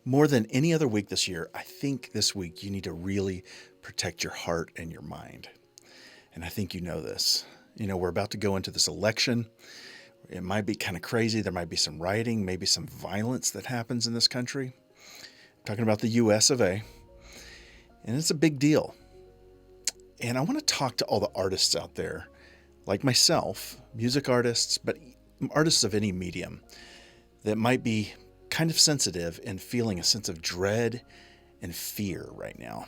More than any other week this year, I think this week you need to really protect your heart and your mind. And I think you know this. We're about to go into this election. It might be kind of crazy. There might be some rioting, maybe some violence that happens in this country. I'm talking about the US of A. And it's a big deal. And I want to talk to all the artists out there, like myself, music artists, but artists of any medium, that might be kind of sensitive and feeling a sense of dread and fear right now.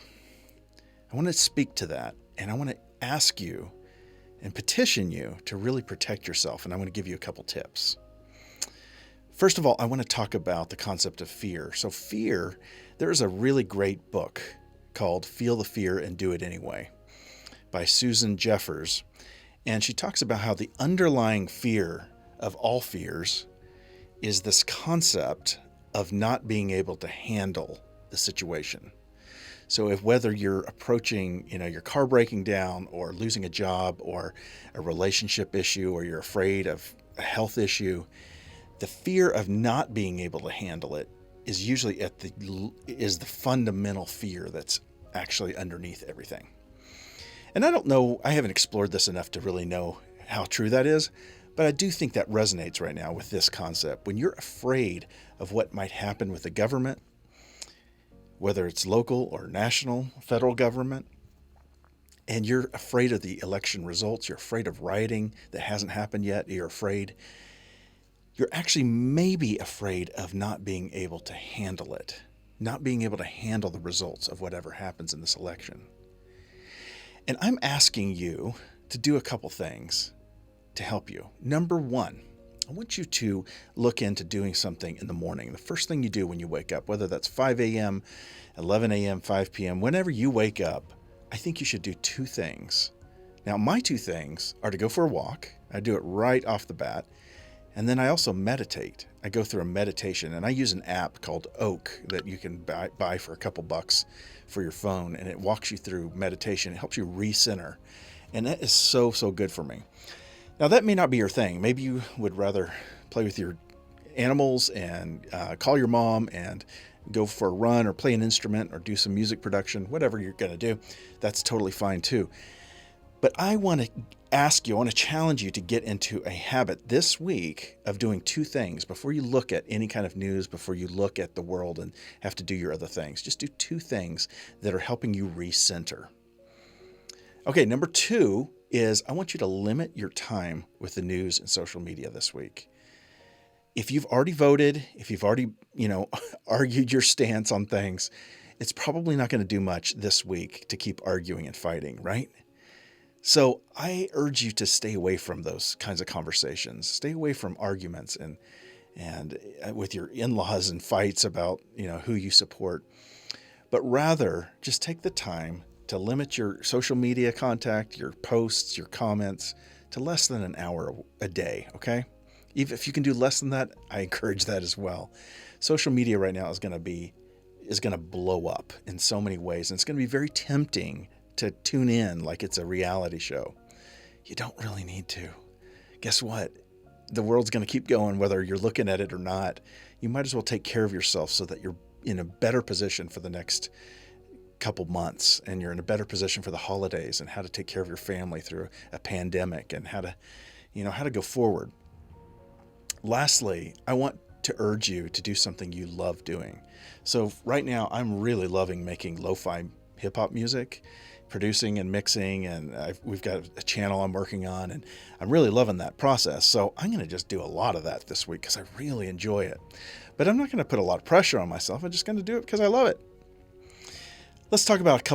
I want to speak to that, and I want to ask you and petition you to really protect yourself, and I want to give you a couple tips. First of all, I want to talk about the concept of fear. So fear, there is a really great book called Feel the Fear and Do It Anyway by Susan Jeffers, and she talks about how the underlying fear of all fears is this concept of not being able to handle the situation. So whether you're approaching, your car breaking down or losing a job or a relationship issue, or you're afraid of a health issue, the fear of not being able to handle it is usually is the fundamental fear that's actually underneath everything. And I don't know, I haven't explored this enough to really know how true that is, but I do think that resonates right now with this concept. When you're afraid of what might happen with the government, whether it's local or national, federal government, and you're afraid of the election results, you're afraid of rioting that hasn't happened yet, you're actually maybe afraid of not being able to handle it, not being able to handle the results of whatever happens in this election. And I'm asking you to do a couple things to help you. Number one, I want you to look into doing something in the morning. The first thing you do when you wake up, whether that's 5 a.m., 11 a.m., 5 p.m., whenever you wake up, I think you should do two things. Now, my two things are to go for a walk. I do it right off the bat. And then I also meditate. I go through a meditation, and I use an app called Oak that you can buy for a couple bucks for your phone, and it walks you through meditation. It helps you recenter, and that is so, so good for me. Now, that may not be your thing. Maybe you would rather play with your animals and call your mom and go for a run or play an instrument or do some music production, whatever you're going to do. That's totally fine too. But I want to ask you, I want to challenge you to get into a habit this week of doing two things before you look at any kind of news, before you look at the world and have to do your other things. Just do two things that are helping you recenter. Okay, number two is I want you to limit your time with the news and social media this week. If you've already voted, if you've already, argued your stance on things, it's probably not going to do much this week to keep arguing and fighting, right? So I urge you to stay away from those kinds of conversations. Stay away from arguments and with your in-laws and fights about, who you support. But rather, just take the time to limit your social media contact, your posts, your comments to less than an hour a day, okay? Even if you can do less than that, I encourage that as well. Social media right now is going to blow up in so many ways, and it's going to be very tempting to tune in like it's a reality show. You don't really need to. Guess what? The world's going to keep going whether you're looking at it or not. You might as well take care of yourself so that you're in a better position for the next couple months, and you're in a better position for the holidays and how to take care of your family through a pandemic and how to go forward. Lastly, I want to urge you to do something you love doing. So right now, I'm really loving making lo-fi hip-hop music, producing and mixing, and we've got a channel I'm working on, and I'm really loving that process. So I'm going to just do a lot of that this week because I really enjoy it. But I'm not going to put a lot of pressure on myself. I'm just going to do it because I love it. Let's talk about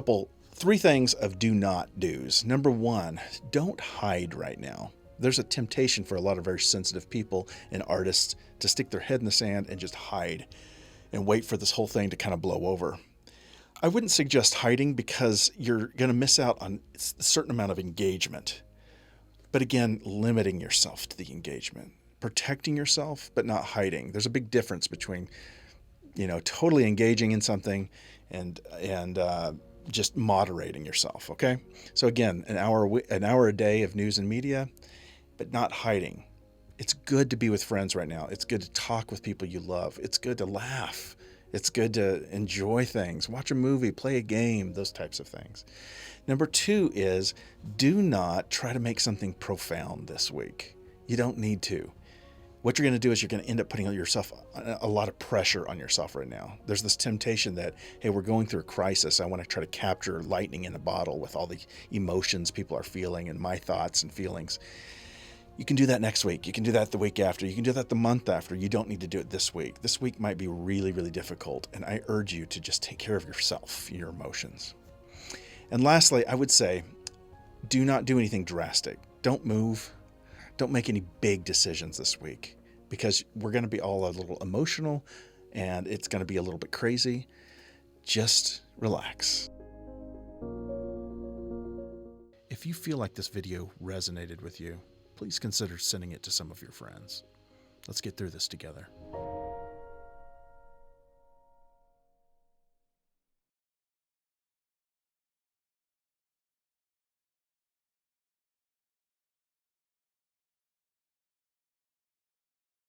three things of do not do's. Number one, don't hide right now. There's a temptation for a lot of very sensitive people and artists to stick their head in the sand and just hide and wait for this whole thing to kind of blow over. I wouldn't suggest hiding because you're going to miss out on a certain amount of engagement. But again, limiting yourself to the engagement, protecting yourself, but not hiding. There's a big difference between, totally engaging in something and just moderating yourself. Okay. So again, an hour a day of news and media, but not hiding. It's good to be with friends right now. It's good to talk with people you love. It's good to laugh It's good to enjoy things, watch a movie, play a game, those types of things. Number 2 is do not try to make something profound this week. You don't need to. What you're going to do is you're going to end up putting a lot of pressure on yourself right now. There's this temptation that, hey, we're going through a crisis. I want to try to capture lightning in a bottle with all the emotions people are feeling and my thoughts and feelings. You can do that next week. You can do that the week after. You can do that the month after. You don't need to do it this week. This week might be really, really difficult, and I urge you to just take care of yourself, your emotions. And lastly, I would say, do not do anything drastic. Don't move. Don't make any big decisions this week, because we're going to be all a little emotional and it's going to be a little bit crazy. Just relax. If you feel like this video resonated with you, please consider sending it to some of your friends. Let's get through this together.